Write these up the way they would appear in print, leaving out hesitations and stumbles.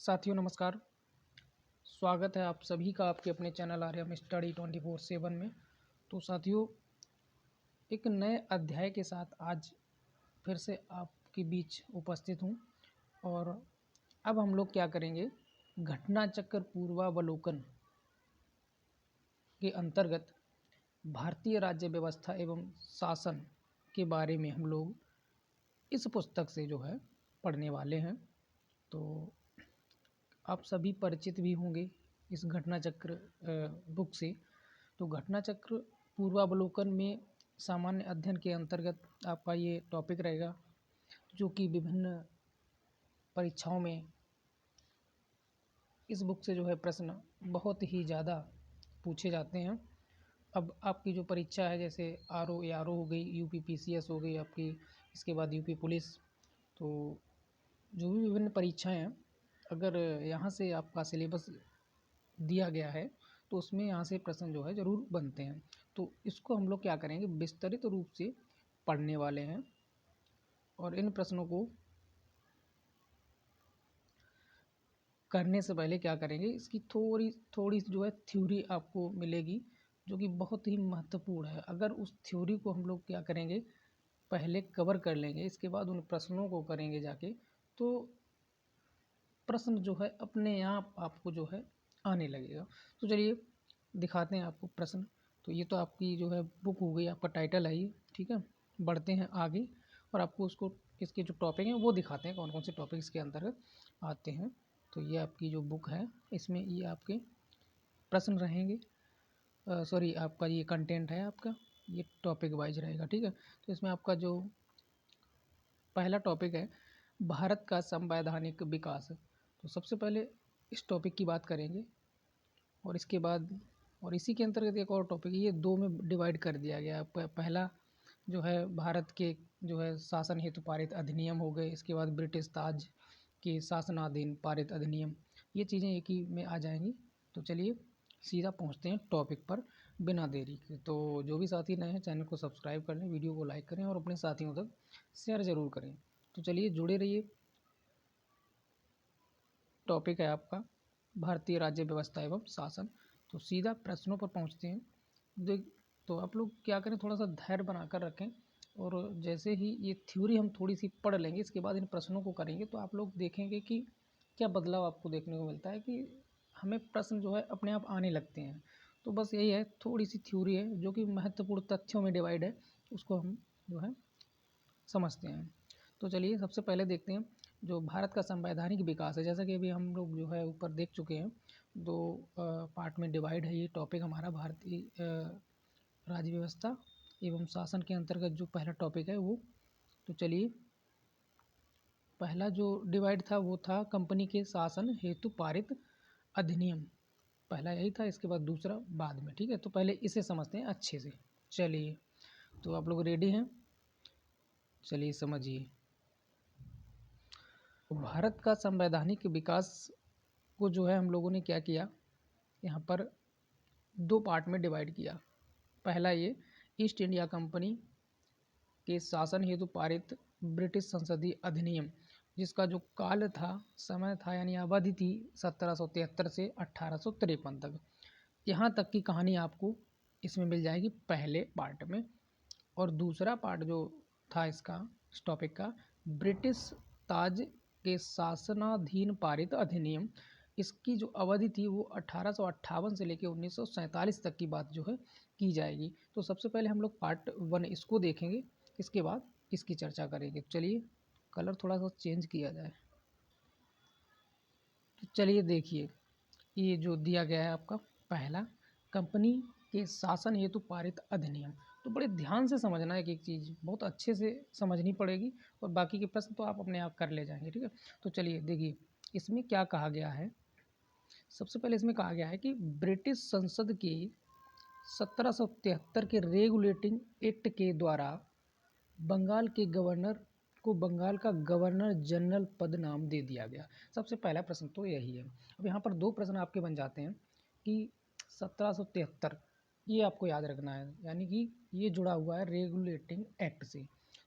साथियों नमस्कार। स्वागत है आप सभी का आपके अपने चैनल आर्यम स्टडी 24/7 में। तो साथियों, एक नए अध्याय के साथ आज फिर से आपके बीच उपस्थित हूँ। और अब हम लोग क्या करेंगे, घटना चक्र पूर्वावलोकन के अंतर्गत भारतीय राज्य व्यवस्था एवं शासन के बारे में हम लोग इस पुस्तक से जो है पढ़ने वाले हैं। तो आप सभी परिचित भी होंगे इस घटना चक्र बुक से। तो घटना चक्र पूर्वावलोकन में सामान्य अध्ययन के अंतर्गत आपका ये टॉपिक रहेगा, जो कि विभिन्न परीक्षाओं में इस बुक से जो है प्रश्न बहुत ही ज़्यादा पूछे जाते हैं। अब आपकी जो परीक्षा है, जैसे आरओ एआरओ हो गई, यूपी पीसीएस हो गई आपकी, इसके बाद यूपी पुलिस, तो जो भी विभिन्न परीक्षाएं हैं, अगर यहाँ से आपका सिलेबस दिया गया है तो उसमें यहाँ से प्रश्न जो है ज़रूर बनते हैं। तो इसको हम लोग क्या करेंगे, विस्तृत रूप से पढ़ने वाले हैं। और इन प्रश्नों को करने से पहले क्या करेंगे, इसकी थोड़ी जो है थ्योरी आपको मिलेगी, जो कि बहुत ही महत्वपूर्ण है। अगर उस थ्योरी को हम लोग क्या करेंगे, पहले कवर कर लेंगे, इसके बाद उन प्रश्नों को करेंगे जाके, तो प्रश्न जो है अपने आप आपको जो है आने लगेगा। तो चलिए दिखाते हैं आपको प्रश्न। तो ये तो आपकी जो है बुक हो गई, आपका टाइटल है ये, ठीक है। बढ़ते हैं आगे और आपको उसको इसके जो टॉपिक हैं वो दिखाते हैं, कौन कौन से टॉपिक इसके अंतर्गत आते हैं। तो ये आपकी जो बुक है, इसमें ये आपके प्रश्न रहेंगे, सॉरी आपका ये कंटेंट है, आपका ये टॉपिक वाइज रहेगा, ठीक है। तो इसमें आपका जो पहला टॉपिक है, भारत का संवैधानिक विकास। तो सबसे पहले इस टॉपिक की बात करेंगे और इसके बाद और इसी के अंतर्गत एक और टॉपिक, ये दो में डिवाइड कर दिया गया है। पहला जो है भारत के जो है शासन हेतु पारित अधिनियम हो गए, इसके बाद ब्रिटिश ताज के शासनाधीन पारित अधिनियम, ये चीज़ें एक ही में आ जाएंगी। तो चलिए सीधा पहुंचते हैं टॉपिक पर बिना देरी के। तो जो भी साथी नए हैं, चैनल को सब्सक्राइब कर लें, वीडियो को लाइक करें और अपने साथियों तक शेयर ज़रूर करें। तो चलिए जुड़े रहिए। टॉपिक है आपका भारतीय राज्य व्यवस्था एवं शासन। तो सीधा प्रश्नों पर पहुंचते हैं। तो आप लोग क्या करें, थोड़ा सा धैर्य बनाकर रखें, और जैसे ही ये थ्योरी हम थोड़ी सी पढ़ लेंगे, इसके बाद इन प्रश्नों को करेंगे, तो आप लोग देखेंगे कि क्या बदलाव आपको देखने को मिलता है, कि हमें प्रश्न जो है अपने आप आने लगते हैं। तो बस यही है, थोड़ी सी थ्योरी है जो कि महत्वपूर्ण तथ्यों में डिवाइड है, उसको हम जो है समझते हैं। तो चलिए सबसे पहले देखते हैं जो भारत का संवैधानिक विकास है। जैसा कि अभी हम लोग जो है ऊपर देख चुके हैं, दो पार्ट में डिवाइड है ये टॉपिक हमारा, भारतीय राज्य व्यवस्था एवं शासन के अंतर्गत जो पहला टॉपिक है वो। तो चलिए, पहला जो डिवाइड था वो था कंपनी के शासन हेतु पारित अधिनियम, पहला यही था, इसके बाद दूसरा बाद में, ठीक है। तो पहले इसे समझते हैं अच्छे से। चलिए, तो आप लोग रेडी हैं, चलिए समझिए। भारत का संवैधानिक विकास को जो है हम लोगों ने क्या किया, यहाँ पर दो पार्ट में डिवाइड किया। पहला ये ईस्ट इंडिया कंपनी के शासन हेतु पारित ब्रिटिश संसदीय अधिनियम, जिसका जो काल था, समय था, यानी अवधि थी 1773 से 1853 तक। यहाँ तक की कहानी आपको इसमें मिल जाएगी पहले पार्ट में। और दूसरा पार्ट जो था इसका, इस टॉपिक का, ब्रिटिश ताज के शासनाधीन पारित अधिनियम, इसकी जो अवधि थी वो 1858 से लेकर 1947 तक की बात जो है की जाएगी। तो सबसे पहले हम लोग पार्ट 1 इसको देखेंगे, इसके बाद इसकी चर्चा करेंगे। चलिए कलर थोड़ा सा चेंज किया जाए। तो चलिए देखिए, ये जो दिया गया है आपका पहला, कंपनी के शासन हेतु पारित अधिनियम। तो बड़े ध्यान से समझना है, एक चीज़ बहुत अच्छे से समझनी पड़ेगी, और बाकी के प्रश्न तो आप अपने आप कर ले जाएंगे, ठीक है। तो चलिए देखिए इसमें क्या कहा गया है। सबसे पहले इसमें कहा गया है कि ब्रिटिश संसद के 1773 के रेगुलेटिंग एक्ट के द्वारा बंगाल के गवर्नर को बंगाल का गवर्नर जनरल पद नाम दे दिया गया। सबसे पहला प्रश्न तो यही है। अब यहाँ पर दो प्रश्न आपके बन जाते हैं कि 1773 ये आपको याद रखना है, यानी कि ये जुड़ा हुआ है रेगुलेटिंग एक्ट से।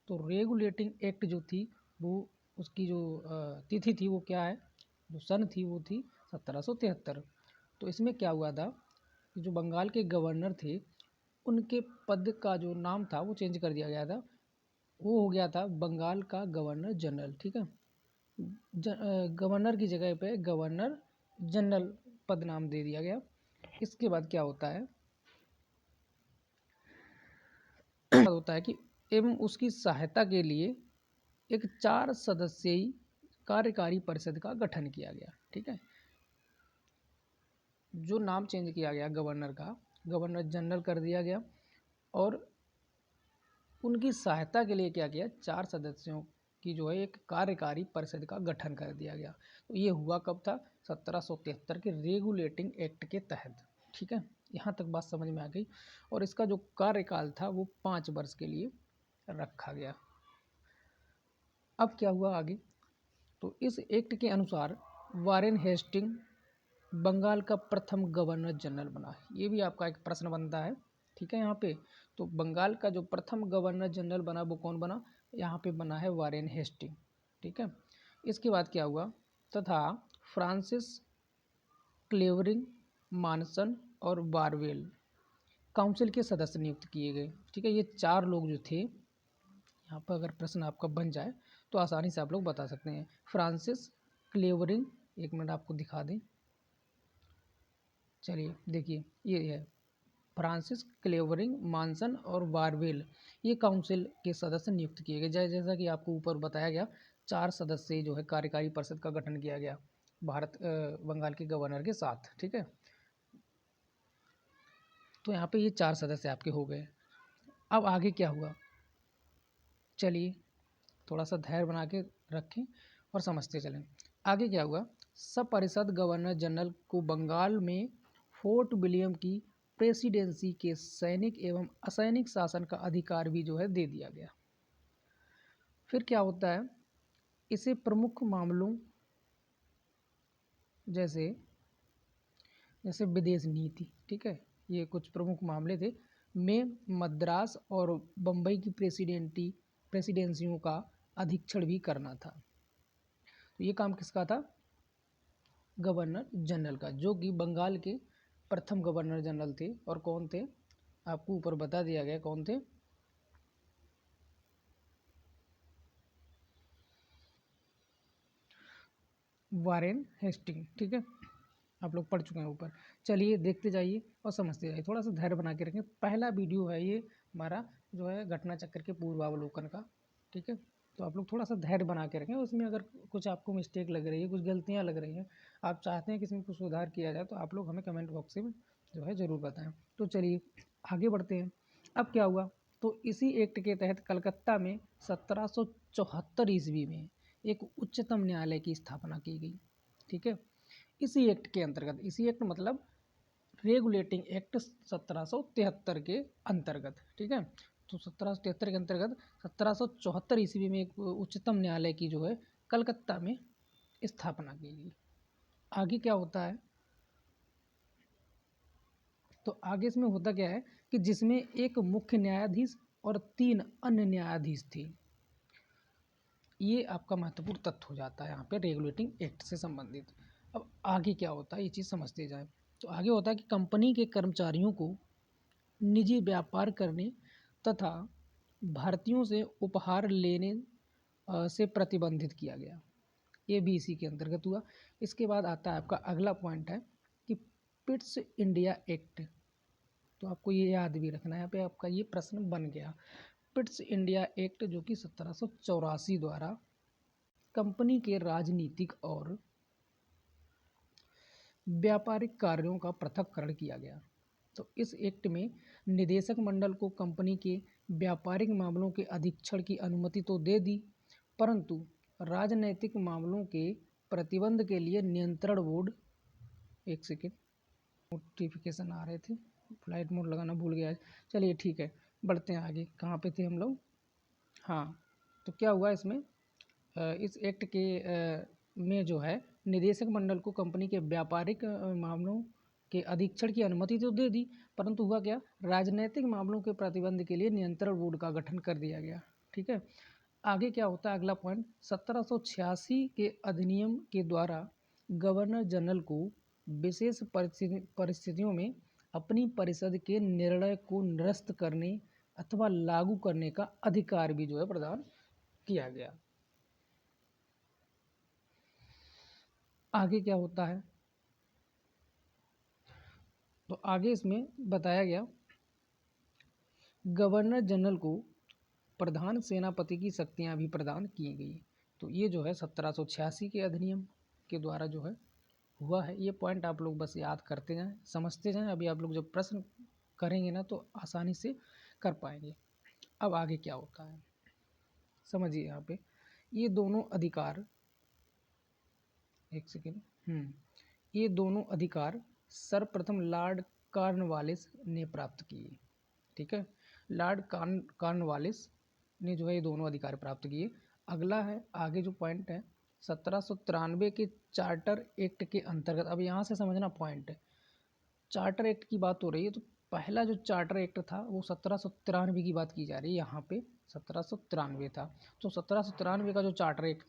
तो रेगुलेटिंग एक्ट जो थी वो, उसकी जो तिथि थी वो क्या है, जो सन थी वो थी 1773। तो इसमें क्या हुआ था कि जो बंगाल के गवर्नर थे उनके पद का जो नाम था वो चेंज कर दिया गया था। वो हो गया था बंगाल का गवर्नर जनरल। ठीक है, गवर्नर की जगह पे गवर्नर जनरल पद नाम दे दिया गया। इसके बाद क्या होता है कि एवं उसकी सहायता के लिए एक 4 सदस्यीय कार्यकारी परिषद का गठन किया गया। ठीक है, जो नाम चेंज किया गया गवर्नर का, गवर्नर जनरल कर दिया गया और उनकी सहायता के लिए क्या किया, 4 सदस्यों की जो है एक कार्यकारी परिषद का गठन कर दिया गया। तो ये हुआ कब था, 1773 के रेगुलेटिंग एक्ट के तहत। ठीक है, यहाँ तक बात समझ में आ गई। और इसका जो कार्यकाल था वो 5 वर्ष के लिए रखा गया। अब क्या हुआ आगे, तो इस एक्ट के अनुसार वारेन हेस्टिंग बंगाल का प्रथम गवर्नर जनरल बना। ये भी आपका एक प्रश्न बनता है। ठीक है, यहाँ पे तो बंगाल का जो प्रथम गवर्नर जनरल बना वो कौन बना, यहाँ पे बना है वारेन हेस्टिंग। ठीक है, इसके बाद क्या हुआ, तथा फ्रांसिस क्लेवरिंग, मानसन और बारवेल काउंसिल के सदस्य नियुक्त किए गए। ठीक है, ये 4 लोग जो थे, यहाँ पर अगर प्रश्न आपका बन जाए तो आसानी से आप लोग बता सकते हैं। फ्रांसिस क्लेवरिंग, एक मिनट आपको दिखा दें, चलिए देखिए ये है फ्रांसिस क्लेवरिंग, मानसन और बारवेल, ये काउंसिल के सदस्य नियुक्त किए गए। जैसा कि आपको ऊपर बताया गया, 4 सदस्य जो है कार्यकारी परिषद का गठन किया गया बंगाल के गवर्नर के साथ। ठीक है, तो यहाँ पे ये 4 सदस्य आपके हो गए। अब आगे क्या हुआ, चलिए थोड़ा सा धैर्य बना के रखें और समझते चलें। आगे क्या हुआ, सब परिषद गवर्नर जनरल को बंगाल में फोर्ट विलियम की प्रेसिडेंसी के सैनिक एवं असैनिक शासन का अधिकार भी जो है दे दिया गया। फिर क्या होता है, इसे प्रमुख मामलों जैसे जैसे विदेश नीति, ठीक है, ये कुछ प्रमुख मामले थे, में मद्रास और बम्बई की प्रेसिडेंसियों का अधीक्षण भी करना था। तो ये काम किसका था, गवर्नर जनरल का, जो कि बंगाल के प्रथम गवर्नर जनरल थे। और कौन थे, आपको ऊपर बता दिया गया कौन थे, वारेन हेस्टिंग। ठीक है, आप लोग पढ़ चुके हैं ऊपर। चलिए देखते जाइए और समझते जाइए, थोड़ा सा धैर्य बना के रखें। पहला वीडियो है ये हमारा जो है घटना चक्र के पूर्वावलोकन का। ठीक है, तो आप लोग थोड़ा सा धैर्य बना के रखें। उसमें अगर कुछ आपको मिस्टेक लग रही है, कुछ गलतियाँ लग रही हैं, आप चाहते हैं कि इसमें कुछ सुधार किया जाए, तो आप लोग हमें कमेंट बॉक्स में जो है ज़रूर बताएं। तो चलिए आगे बढ़ते हैं। अब क्या हुआ, तो इसी एक्ट के तहत कलकत्ता में 1774 ईस्वी में एक उच्चतम न्यायालय की स्थापना की गई। ठीक है, इसी एक्ट के अंतर्गत, इसी एक्ट मतलब रेगुलेटिंग एक्ट 1773 के अंतर्गत। ठीक है, तो 1773 के अंतर्गत 1774 ईस्वी में एक उच्चतम न्यायालय की जो है कलकत्ता में स्थापना की गई। आगे क्या होता है, तो आगे इसमें होता क्या है कि जिसमें एक मुख्य न्यायाधीश और 3 अन्य न्यायाधीश थे। ये आपका महत्वपूर्ण तथ्य हो जाता है यहाँ पे रेगुलेटिंग एक्ट से संबंधित। अब आगे क्या होता है ये चीज़ समझते जाए। तो आगे होता है कि कंपनी के कर्मचारियों को निजी व्यापार करने तथा भारतीयों से उपहार लेने से प्रतिबंधित किया गया। ये भी इसी के अंतर्गत हुआ। इसके बाद आता है आपका अगला पॉइंट है कि पिट्स इंडिया एक्ट। तो आपको ये याद भी रखना है, यहाँ पे आपका ये प्रश्न बन गया। पिट्स इंडिया एक्ट जो कि 1784 द्वारा कंपनी के राजनीतिक और व्यापारिक कार्यों का पृथक्करण किया गया। तो इस एक्ट में निदेशक मंडल को कंपनी के व्यापारिक मामलों के अधीक्षण की अनुमति तो दे दी, परंतु राजनैतिक मामलों के प्रतिबंध के लिए नियंत्रण बोर्ड, एक सेकेंड नोटिफिकेशन आ रहे थे, फ्लाइट मोड लगाना भूल गया। चलिए ठीक है, बढ़ते हैं आगे। कहाँ पे थे हम लोग, हाँ, तो क्या हुआ इसमें, इस एक्ट के में जो है निदेशक मंडल को कंपनी के व्यापारिक मामलों के अधीक्षण की अनुमति तो दे दी, परंतु हुआ क्या, राजनीतिक मामलों के प्रतिबंध के लिए नियंत्रण बोर्ड का गठन कर दिया गया। ठीक है, आगे क्या होता है अगला पॉइंट, 1786 के अधिनियम के द्वारा गवर्नर जनरल को विशेष परिस्थितियों में अपनी परिषद के निर्णय को निरस्त करने अथवा लागू करने का अधिकार भी जो है प्रदान किया गया। आगे क्या होता है, तो आगे इसमें बताया गया गवर्नर जनरल को प्रधान सेनापति की शक्तियां भी प्रदान की गई। तो ये जो है 1786 के अधिनियम के द्वारा जो है हुआ है। ये पॉइंट आप लोग बस याद करते जाएं, समझते जाएं। अभी आप लोग जब प्रश्न करेंगे ना तो आसानी से कर पाएंगे। अब आगे क्या होता है समझिए। यहाँ पे ये दोनों अधिकार, एक सेकेंड, ये दोनों अधिकार सर्वप्रथम लॉर्ड कॉर्नवालिस ने प्राप्त किए। ठीक है, लॉर्ड कॉर्नवालिस ने जो है ये दोनों अधिकार प्राप्त किए। अगला है आगे जो पॉइंट है 1793 के चार्टर एक्ट के अंतर्गत। अब यहाँ से समझना पॉइंट है, चार्टर एक्ट की बात हो रही है तो पहला जो चार्टर एक्ट था वो 1793 की बात की जा रही है। यहाँ पे 1793 था। तो 1793 का जो चार्टर एक्ट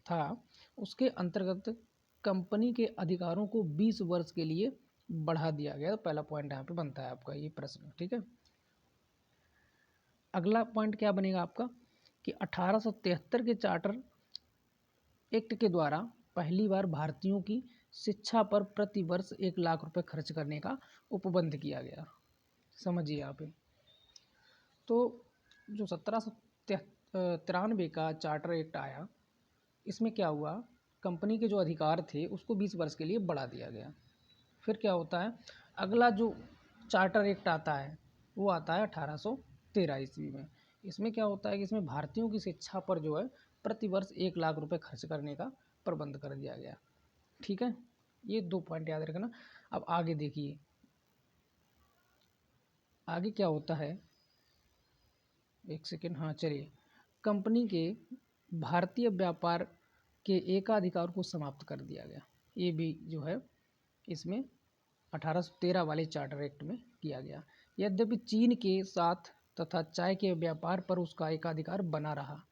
था उसके अंतर्गत कंपनी के अधिकारों को 20 वर्ष के लिए बढ़ा दिया गया। तो पहला पॉइंट यहाँ पे बनता है आपका ये प्रश्न। ठीक है, अगला पॉइंट क्या बनेगा आपका कि 1873 के चार्टर एक्ट के द्वारा पहली बार भारतीयों की शिक्षा पर प्रति वर्ष 1 लाख रुपए खर्च करने का उपबंध किया गया। समझिए यहाँ पे तो जो 1793 का चार्टर एक्ट आया इसमें क्या हुआ, कंपनी के जो अधिकार थे उसको 20 वर्ष के लिए बढ़ा दिया गया। फिर क्या होता है, अगला जो चार्टर एक्ट आता है वो आता है 1813 ईस्वी में। इसमें क्या होता है कि इसमें भारतीयों की शिक्षा पर जो है प्रति वर्ष 1 लाख रुपए खर्च करने का प्रबंध कर दिया गया। ठीक है, ये 2 पॉइंट याद रखना। अब आगे देखिए आगे क्या होता है, एक सेकेंड, हाँ चलिए। कंपनी के भारतीय व्यापार के एकाधिकार को समाप्त कर दिया गया। ये भी जो है इसमें 1813 वाले चार्टर एक्ट में किया गया। यद्यपि चीन के साथ तथा चाय के व्यापार पर उसका एकाधिकार बना रहा।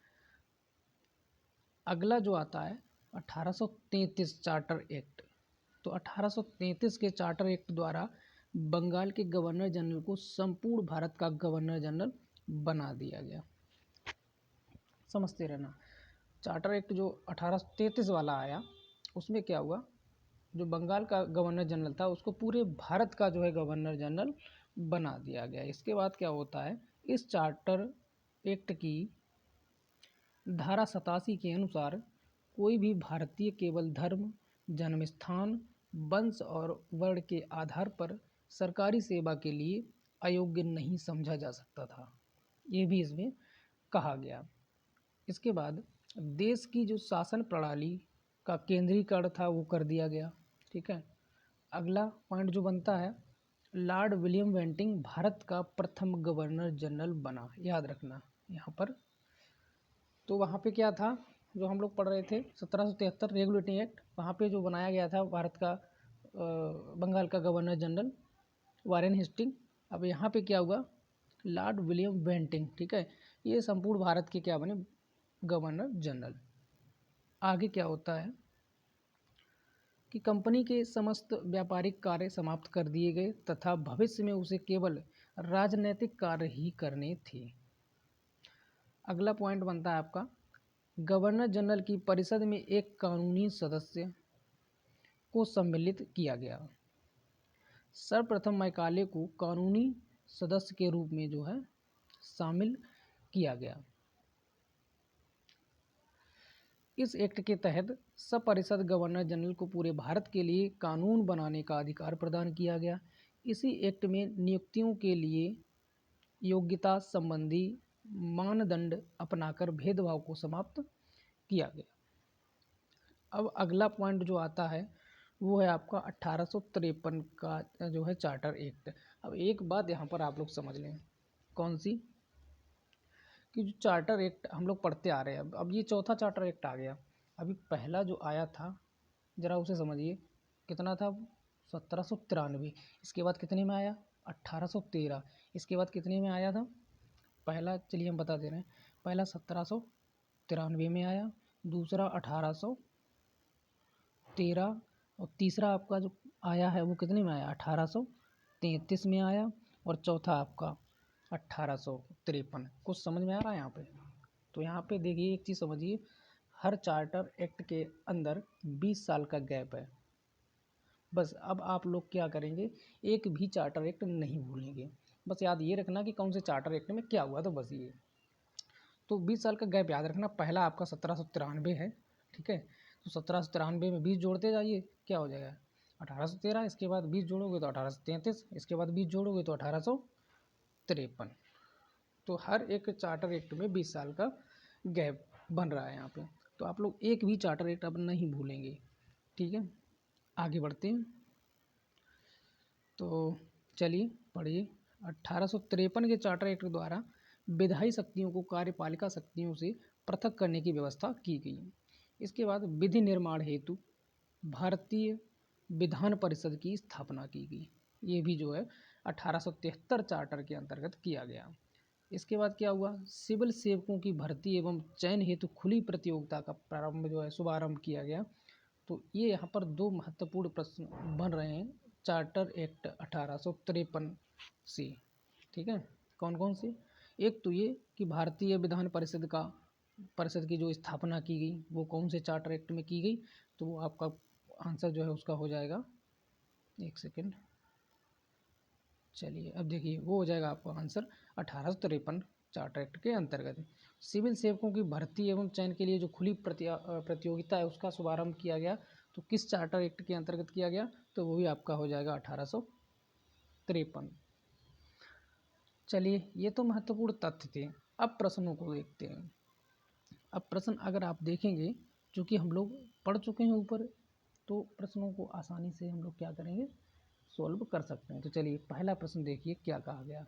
अगला जो आता है 1833 चार्टर एक्ट। तो 1833 के चार्टर एक्ट द्वारा बंगाल के गवर्नर जनरल को संपूर्ण भारत का गवर्नर जनरल बना दिया गया। समझते रहना, चार्टर एक्ट जो 1833 वाला आया उसमें क्या हुआ, जो बंगाल का गवर्नर जनरल था उसको पूरे भारत का जो है गवर्नर जनरल बना दिया गया। इसके बाद क्या होता है, इस चार्टर एक्ट की धारा 87 के अनुसार कोई भी भारतीय केवल धर्म, जन्म स्थान, वंश और वर्ण के आधार पर सरकारी सेवा के लिए अयोग्य नहीं समझा जा सकता था। ये भी इसमें कहा गया। इसके बाद देश की जो शासन प्रणाली का केंद्रीकरण था वो कर दिया गया। ठीक है, अगला पॉइंट जो बनता है, लॉर्ड विलियम बेंटिंग भारत का प्रथम गवर्नर जनरल बना। याद रखना यहाँ पर। तो वहाँ पे क्या था जो हम लोग पढ़ रहे थे 1773 रेगुलेटिंग एक्ट, वहाँ पे जो बनाया गया था भारत का बंगाल का गवर्नर जनरल वारेन हेस्टिंग। अब यहाँ पे क्या हुआ, लॉर्ड विलियम बेंटिंग। ठीक है, ये संपूर्ण भारत के क्या बने, गवर्नर जनरल। आगे क्या होता है कि कंपनी के समस्त व्यापारिक कार्य समाप्त कर दिए गए तथा भविष्य में उसे केवल राजनैतिक कार्य ही करने थे। अगला पॉइंट बनता है आपका, गवर्नर जनरल की परिषद में एक कानूनी सदस्य को सम्मिलित किया गया। सर्वप्रथम मैकाले को कानूनी सदस्य के रूप में जो है शामिल किया गया। इस एक्ट के तहत सब परिषद गवर्नर जनरल को पूरे भारत के लिए कानून बनाने का अधिकार प्रदान किया गया। इसी एक्ट में नियुक्तियों के लिए योग्यता संबंधी मानदंड अपनाकर भेदभाव को समाप्त किया गया। अब अगला पॉइंट जो आता है वो है आपका 1853 का जो है चार्टर एक्ट। अब एक बात यहाँ पर आप लोग समझ लें, कौन सी, कि जो चार्टर एक्ट हम लोग पढ़ते आ रहे हैं, अब ये चौथा चार्टर एक्ट आ गया। अभी पहला जो आया था ज़रा उसे समझिए, कितना था, 1793। इसके बाद कितने में आया, 1813। इसके बाद कितने में आया था, पहला चलिए हम बता दे रहे हैं, पहला 1793 में आया, दूसरा 13, और तीसरा आपका जो आया है वो कितने में आया, 1833 में आया, और चौथा आपका 1853। कुछ समझ में आ रहा है यहाँ पे? तो यहाँ पे देखिए एक चीज़ समझिए, हर चार्टर एक्ट के अंदर 20 साल का गैप है। बस अब आप लोग क्या करेंगे, एक भी चार्टर एक्ट नहीं भूलेंगे, बस याद ये रखना कि कौन से चार्टर एक्ट में क्या हुआ, तो बस ये। तो 20 साल का गैप याद रखना। पहला आपका 1793 है, ठीक है। तो 1793 में 20 जोड़ते जाइए, क्या हो जाएगा 1813, इसके बाद 20 जोड़ोगे तो 1833, इसके बाद 20 जोड़ोगे तो 1853। तो हर एक चार्टर एक्ट में 20 साल का गैप बन रहा है यहाँ पे। तो आप लोग एक भी चार्टर एक्ट अब नहीं भूलेंगे, ठीक है। आगे बढ़ते हैं, तो चलिए पढ़िए। 1853 के चार्टर एक्ट द्वारा विधायी शक्तियों को कार्यपालिका शक्तियों से पृथक करने की व्यवस्था की गई। इसके बाद विधि निर्माण हेतु भारतीय विधान परिषद की स्थापना की गई। ये भी जो है 1873 चार्टर के अंतर्गत किया गया। इसके बाद क्या हुआ, सिविल सेवकों की भर्ती एवं चयन हेतु खुली प्रतियोगिता का प्रारंभ जो है शुभारंभ किया गया। तो ये यहाँ पर दो महत्वपूर्ण प्रश्न बन रहे हैं चार्टर एक्ट 1853 से, ठीक है। कौन कौन से, एक तो ये कि भारतीय विधान परिषद की जो स्थापना की गई वो कौन से चार्टर एक्ट में की गई, तो वो आपका आंसर जो है उसका हो जाएगा, एक सेकेंड, चलिए अब देखिए वो हो जाएगा आपका आंसर 1853 चार्टर एक्ट के अंतर्गत। सिविल सेवकों की भर्ती एवं चयन के लिए जो खुली प्रतियोगिता है उसका शुभारंभ किया गया, तो किस चार्टर एक्ट के अंतर्गत किया गया, तो वो भी आपका हो जाएगा 1853। चलिए ये तो महत्वपूर्ण तथ्य थे। अब प्रश्नों को देखते हैं। अब प्रश्न अगर आप देखेंगे, चूँकि हम लोग पढ़ चुके हैं ऊपर, तो प्रश्नों को आसानी से हम लोग क्या करेंगे, सॉल्व कर सकते हैं। तो चलिए पहला प्रश्न देखिए क्या कहा गया।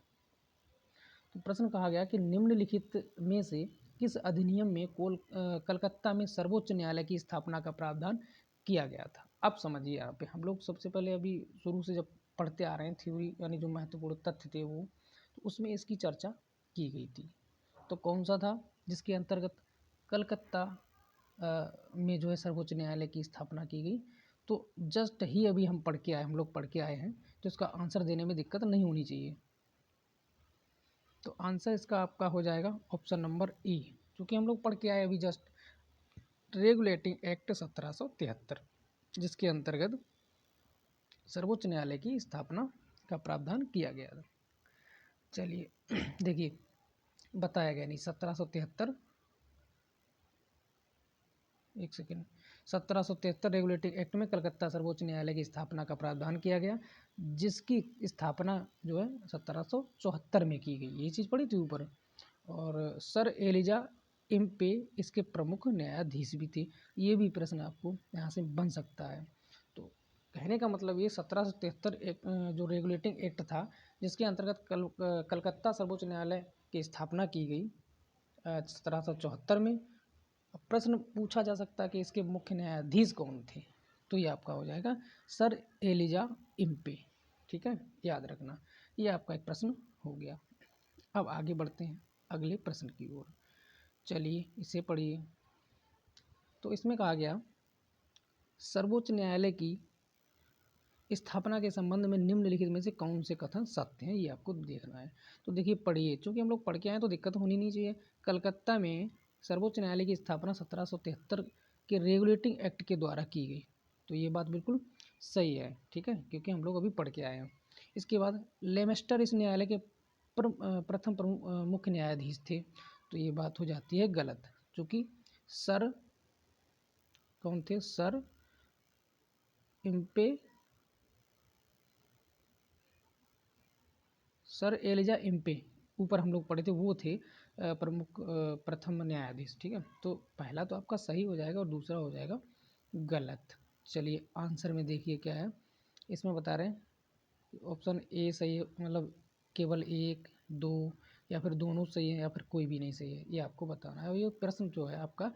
तो प्रश्न कहा गया कि निम्नलिखित में से किस अधिनियम में कलकत्ता में सर्वोच्च न्यायालय की स्थापना का प्रावधान किया गया था। अब समझिए यहाँ पे हम लोग सबसे पहले अभी शुरू से जब पढ़ते आ रहे हैं थ्योरी, यानी जो महत्वपूर्ण तथ्य थे वो, तो उसमें इसकी चर्चा की गई थी। तो कौन सा था जिसके अंतर्गत कलकत्ता में जो है सर्वोच्च न्यायालय की स्थापना की गई। तो जस्ट ही अभी हम लोग पढ़ के आए हैं, तो इसका आंसर देने में दिक्कत नहीं होनी चाहिए। तो आंसर इसका आपका हो जाएगा ऑप्शन नंबर ई, क्योंकि हम लोग पढ़ के आए अभी जस्ट, रेगुलेटिंग एक्ट 1773, जिसके अंतर्गत सर्वोच्च न्यायालय की स्थापना का प्रावधान किया गया था। चलिए देखिए बताया गया नहीं, 1773, एक सेकेंड, 1773 रेगुलेटिंग एक्ट में कलकत्ता सर्वोच्च न्यायालय की स्थापना का प्रावधान किया गया, जिसकी स्थापना जो है 1774 में की गई। ये चीज़ पढ़ी थी ऊपर। और सर एलिजा इम्पे इसके प्रमुख न्यायाधीश भी थे। ये भी प्रश्न आपको यहाँ से बन सकता है। तो कहने का मतलब ये 1773 जो रेगुलेटिंग एक्ट था, जिसके अंतर्गत कलकत्ता सर्वोच्च न्यायालय की स्थापना की गई 1774 में। प्रश्न पूछा जा सकता है कि इसके मुख्य न्यायाधीश कौन थे, तो ये आपका हो जाएगा सर एलिजा इम्पे, ठीक है, याद रखना। ये आपका एक प्रश्न हो गया। अब आगे बढ़ते हैं अगले प्रश्न की ओर। चलिए इसे पढ़िए। तो इसमें कहा गया सर्वोच्च न्यायालय की स्थापना के संबंध में निम्नलिखित में से कौन से कथन सत्य हैं, ये आपको देखना है। तो देखिए पढ़िए, क्योंकि हम लोग पढ़ के आए तो दिक्कत होनी नहीं चाहिए। कलकत्ता में सर्वोच्च न्यायालय की स्थापना 1773 के रेगुलेटिंग एक्ट के द्वारा की गई, तो ये बात बिल्कुल सही है, ठीक है, क्योंकि हम लोग अभी पढ़ के आए हैं। इसके बाद लेमेस्टर इस न्यायालय के प्रथम मुख्य न्यायाधीश थे, तो ये बात हो जाती है गलत, क्योंकि सर कौन थे, sir Impey, sir Elijah Impey ऊपर हम लोग पढ़े थे, वो थे प्रमुख प्रथम न्यायाधीश, ठीक है। तो पहला तो आपका सही हो जाएगा और दूसरा हो जाएगा गलत। चलिए आंसर में देखिए क्या है, इसमें बता रहे हैं ऑप्शन ए सही है, मतलब केवल एक, दो, या फिर दोनों सही है, या फिर कोई भी नहीं सही है, ये आपको बताना है। और ये प्रश्न जो है आपका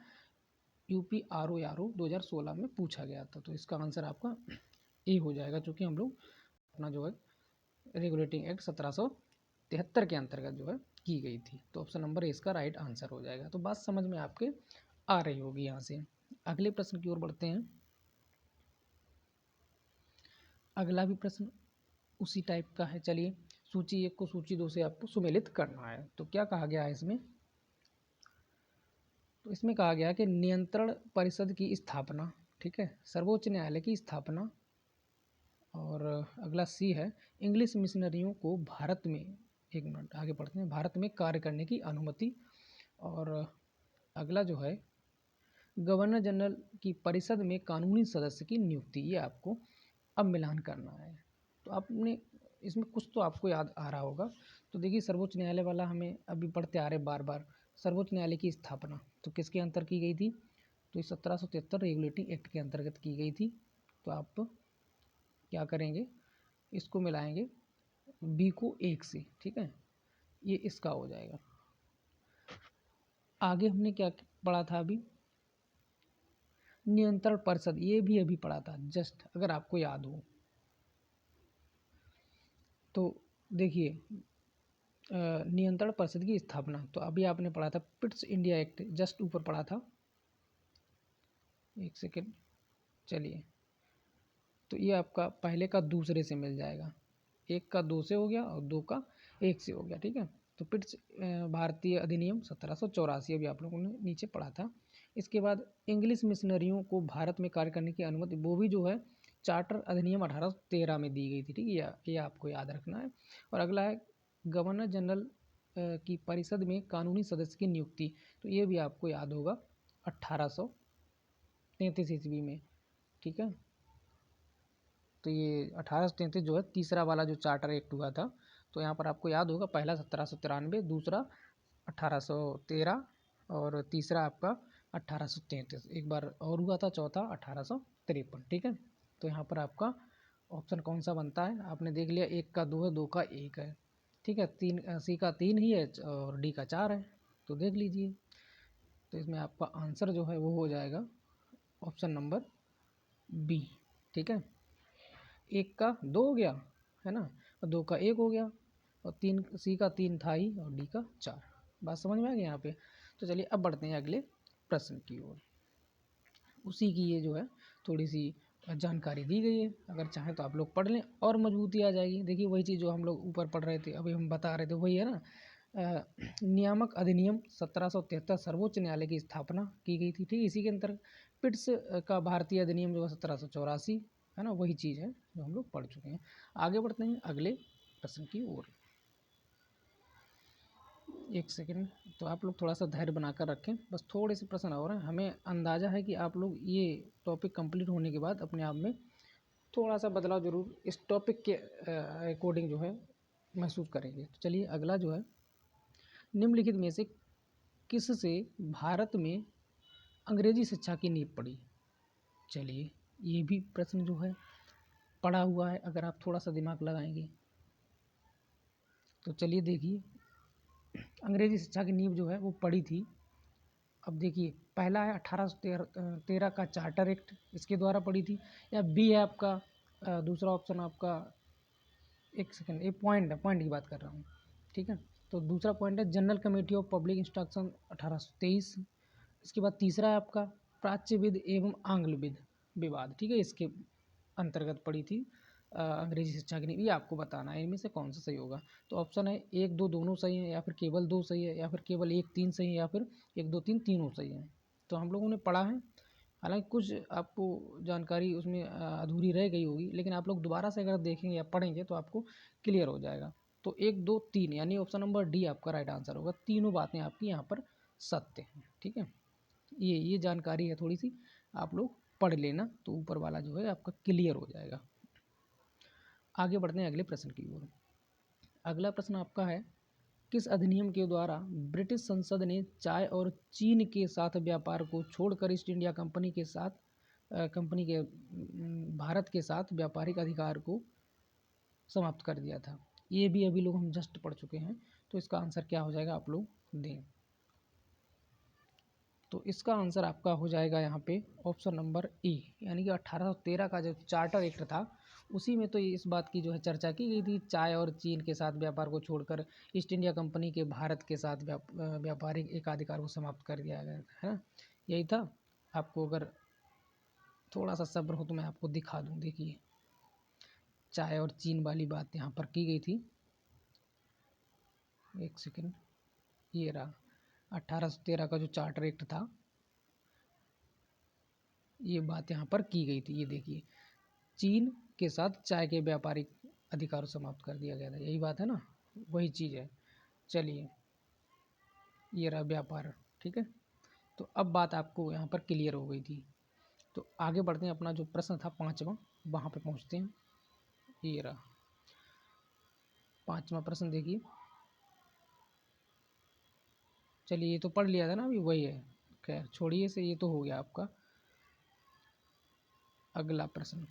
यूपी आर ओ 2016 में पूछा गया था, तो इसका आंसर आपका ए हो जाएगा, क्योंकि हम लोग अपना जो है रेगुलेटिंग एक्ट 1773 के अंतर्गत जो है की गई थी। तो ऑप्शन नंबर ए इसका राइट आंसर हो जाएगा। तो बात समझ में आपके आ रही होगी। यहाँ से अगले प्रश्न की ओर बढ़ते हैं। अगला भी प्रश्न उसी टाइप का है। चलिए, सूची 1 को सूची 2 से आपको सुमेलित करना है। तो क्या कहा गया है इसमें? तो इसमें कहा गया कि नियंत्रण परिषद की स्थापना, ठीक है, सर्वोच्च न्यायालय की स्थापना। और अगला सी है, इंग्लिश मिशनरियों को भारत में, एक मिनट आगे पढ़ते हैं, भारत में कार्य करने की अनुमति। और अगला जो है, गवर्नर जनरल की परिषद में कानूनी सदस्य की नियुक्ति। ये आपको अब मिलान करना है। तो आपने इसमें कुछ तो आपको याद आ रहा होगा। तो देखिए, सर्वोच्च न्यायालय वाला हमें अभी पढ़ते आ रहे बार बार। सर्वोच्च न्यायालय की स्थापना तो किसके अंतर की गई थी? तो 1773 रेगुलेटिंग एक्ट के अंतर्गत की गई थी। तो आप क्या करेंगे, इसको मिलाएंगे बी को 1 से, ठीक है, ये इसका हो जाएगा। आगे हमने क्या पढ़ा था अभी? नियंत्रण परिषद, ये भी अभी पढ़ा था जस्ट, अगर आपको याद हो तो। देखिए, नियंत्रण परिषद की स्थापना तो अभी आपने पढ़ा था, पिट्स इंडिया एक्ट, जस्ट ऊपर पढ़ा था। एक सेकेंड, चलिए, तो ये आपका पहले का दूसरे से मिल जाएगा, 1 का 2 से हो गया और 2 का 1 से हो गया, ठीक है। तो पिट्स भारतीय अधिनियम 1784 अभी आप लोगों ने नीचे पढ़ा था। इसके बाद इंग्लिश मिशनरियों को भारत में कार्य करने की अनुमति, वो भी जो है चार्टर अधिनियम 1813 में दी गई थी, ठीक है, ये आपको याद रखना है। और अगला है गवर्नर जनरल की परिषद में कानूनी सदस्य की नियुक्ति। तो ये भी आपको याद होगा 1833 ईस्वी में, ठीक है। तो ये 1833 जो है तीसरा वाला जो चार्टर एक्ट हुआ था। तो यहाँ पर आपको याद होगा, पहला 1793, दूसरा 1813 और तीसरा आपका 1833, एक बार और हुआ था, चौथा 1853, ठीक है। तो यहाँ पर आपका ऑप्शन कौन सा बनता है? आपने देख लिया, 1 का 2 है, 2 का 1 है, ठीक है, 3 सी का 3 ही है और डी का 4 है। तो देख लीजिए, तो इसमें आपका आंसर जो है वो हो जाएगा ऑप्शन नंबर बी, ठीक है। 1 का 2 हो गया, है ना, और 2 का 1 हो गया, और 3 सी का 3 था ही, और डी का 4। बात समझ में आ गई यहाँ पे? तो चलिए अब बढ़ते हैं अगले प्रश्न की ओर। उसी की ये जो है थोड़ी सी जानकारी दी गई है, अगर चाहें तो आप लोग पढ़ लें और मजबूती आ जाएगी। देखिए, वही चीज़ जो हम लोग ऊपर पढ़ रहे थे, अभी हम बता रहे थे, वही है ना। नियामक अधिनियम 1773 सर्वोच्च न्यायालय की स्थापना की गई थी, ठीक। इसी के अंतर्गत पिट्स का भारतीय अधिनियम जो है 1784, है ना, वही चीज़ है जो हम लोग पढ़ चुके हैं। आगे बढ़ते हैं अगले प्रश्न की ओर। एक सेकेंड, तो आप लोग थोड़ा सा धैर्य बनाकर रखें, बस थोड़े से प्रश्न और हैं। हमें अंदाज़ा है कि आप लोग ये टॉपिक कंप्लीट होने के बाद अपने आप में थोड़ा सा बदलाव जरूर इस टॉपिक के अकॉर्डिंग जो है महसूस करेंगे। तो चलिए, अगला जो है, निम्नलिखित में से किससे भारत में अंग्रेजी शिक्षा की नींव पड़ी? चलिए, ये भी प्रश्न जो है पढ़ा हुआ है, अगर आप थोड़ा सा दिमाग लगाएंगे तो। चलिए देखिए, अंग्रेजी शिक्षा की नींव जो है वो पड़ी थी। अब देखिए, पहला है 1813 का चार्टर एक्ट, इसके द्वारा पड़ी थी। या बी है आपका दूसरा ऑप्शन आपका, एक सेकेंड, ये पॉइंट है, पॉइंट की बात कर रहा हूँ, ठीक है। तो दूसरा पॉइंट है general committee of public instruction 1823। इसके बाद तीसरा है आपका प्राच्यविद एवं आंग्लविद विवाद, ठीक है, इसके अंतर्गत पड़ी थी अंग्रेजी शिक्षा की नींव। ये आपको बताना है इनमें से कौन सा सही होगा। तो ऑप्शन है 1 2 दोनों सही है, या फिर केवल 2 सही है, या फिर केवल 1 3 सही है, या फिर 1 2 3 तीनों सही है। तो हम लोगों ने पढ़ा है, हालांकि कुछ आपको जानकारी उसमें अधूरी रह गई होगी, लेकिन आप लोग दोबारा से अगर देखेंगे या पढ़ेंगे तो आपको क्लियर हो जाएगा। तो 1 2 3 यानी ऑप्शन नंबर डी आपका राइट आंसर होगा। तीनों बातें आपकी यहाँ पर सत्य हैं, ठीक है। ये जानकारी है थोड़ी सी, आप लोग पढ़ लेना, तो ऊपर वाला जो है आपका क्लियर हो जाएगा। आगे बढ़ते हैं अगले प्रश्न की ओर। अगला प्रश्न आपका है, किस अधिनियम के द्वारा ब्रिटिश संसद ने चाय और चीन के साथ व्यापार को छोड़कर ईस्ट इंडिया कंपनी के साथ भारत के साथ व्यापारिक अधिकार को समाप्त कर दिया था? ये भी अभी लोग हम जस्ट पढ़ चुके हैं। तो इसका आंसर क्या हो जाएगा, आप लोग दें। तो इसका आंसर आपका हो जाएगा यहाँ पे ऑप्शन नंबर ए, यानी कि 1813 का जो चार्टर एक्ट था, उसी में तो इस बात की जो है चर्चा की गई थी, चाय और चीन के साथ व्यापार को छोड़कर ईस्ट इंडिया कंपनी के भारत के साथ व्यापारिक एकाधिकार को समाप्त कर दिया गया है ना, यही था। आपको अगर थोड़ा सा सब्र हो तो मैं आपको दिखा दूँ। देखिए, चाय और चीन वाली बात यहाँ पर की गई थी। एक सेकेंड, ये रहा 1813 का जो चार्टर एक्ट था, ये बात यहाँ पर की गई थी। ये देखिए, चीन के साथ चाय के व्यापारिक अधिकार समाप्त कर दिया गया था, यही बात है ना, वही चीज़ है। चलिए, ये रहा व्यापार, ठीक है। तो अब बात आपको यहाँ पर क्लियर हो गई थी। तो आगे बढ़ते हैं, अपना जो प्रश्न था 5वां, वहाँ पे पहुँचते हैं। ये रहा 5वां प्रश्न, देखिए। चलिए, ये तो पढ़ लिया था ना, अभी वही है, खैर छोड़िए से, ये तो हो गया आपका। अगला प्रश्न,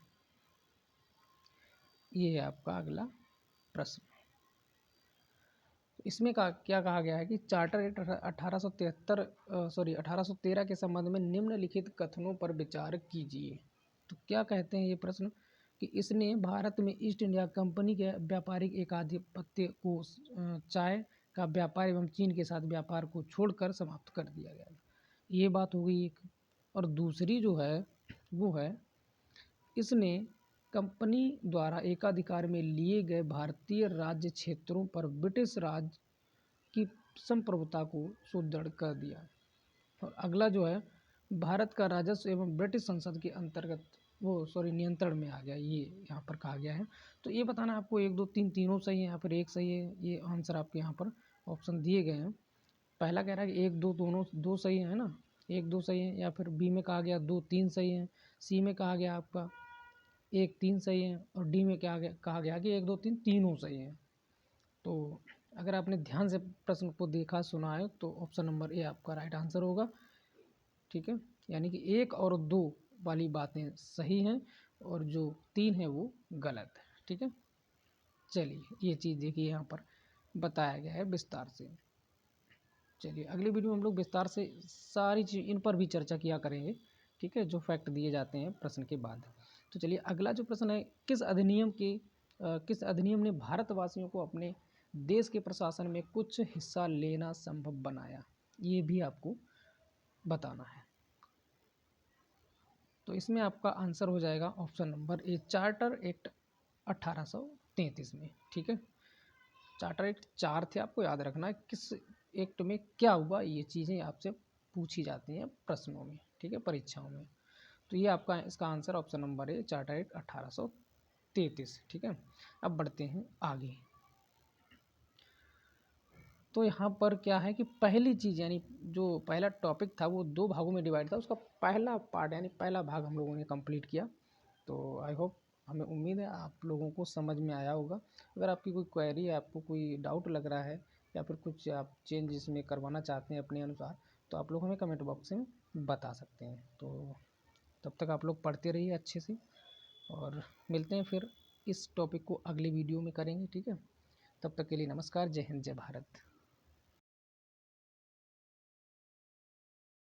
ये है आपका अगला प्रश्न। इसमें क्या कहा गया है कि चार्टर एक्ट 1813 के संबंध में निम्नलिखित कथनों पर विचार कीजिए। तो क्या कहते हैं ये प्रश्न, कि इसने भारत में ईस्ट इंडिया कंपनी के व्यापारिक एकाधिपत्य को, चाय का व्यापार एवं चीन के साथ व्यापार को छोड़कर समाप्त कर दिया गया। ये बात हो गई एक। और दूसरी जो है वो है, इसने कंपनी द्वारा एकाधिकार में लिए गए भारतीय राज्य क्षेत्रों पर ब्रिटिश राज की संप्रभुता को सुदृढ़ कर दिया। और अगला जो है, भारत का राजस्व एवं ब्रिटिश संसद के अंतर्गत नियंत्रण में आ गया, ये यहाँ पर कहा गया है। तो ये बताना आपको 1 2 3 तीनों सही है या फिर एक सही है। ये आंसर आपके यहाँ पर ऑप्शन दिए गए हैं। पहला कह रहा है कि 1 2 दोनों 2 सही है ना, 1 2 सही है, या फिर बी में कहा गया 2 3 सही है, सी में कहा गया आपका 1 3 सही है, और डी में क्या कहा गया कि 1 2 3 तीनों सही हैं। तो अगर आपने ध्यान से प्रश्न को देखा सुना है तो ऑप्शन नंबर ए आपका राइट आंसर होगा, ठीक है। यानी कि 1 और 2 वाली बातें सही हैं और जो 3 है वो गलत है, ठीक है। चलिए, ये चीज़ देखिए यहाँ पर बताया गया है विस्तार से। चलिए, अगली वीडियो में हम लोग विस्तार से सारी चीज़ इन पर भी चर्चा किया करेंगे, ठीक है, जो फैक्ट दिए जाते हैं प्रश्न के बाद। तो चलिए, अगला जो प्रश्न है, किस अधिनियम ने भारतवासियों को अपने देश के प्रशासन में कुछ हिस्सा लेना संभव बनाया, ये भी आपको बताना है। तो इसमें आपका आंसर हो जाएगा option number A, charter act 1833 में, ठीक है। चार्टर एक्ट 4 थे, आपको याद रखना है किस एक्ट में क्या हुआ, ये चीज़ें आपसे पूछी जाती हैं प्रश्नों में, ठीक है, परीक्षाओं में। तो ये आपका इसका आंसर ऑप्शन नंबर है, चार्टर एक्ट 1833, ठीक है। अब बढ़ते हैं आगे। तो यहाँ पर क्या है कि पहली चीज़, यानी जो पहला टॉपिक था वो 2 भागों में डिवाइड था, उसका पहला पार्ट यानी पहला भाग हम लोगों ने कंप्लीट किया। तो आई होप, हमें उम्मीद है आप लोगों को समझ में आया होगा। अगर आपकी कोई क्वेरी है, आपको कोई डाउट लग रहा है, या फिर कुछ आप चेंज इसमें करवाना चाहते हैं अपने अनुसार, तो आप लोग हमें कमेंट बॉक्स में बता सकते हैं। तो तब तक आप लोग पढ़ते रहिए अच्छे से, और मिलते हैं फिर, इस टॉपिक को अगली वीडियो में करेंगे, ठीक है। तब तक के लिए नमस्कार, जय हिंद, जय भारत।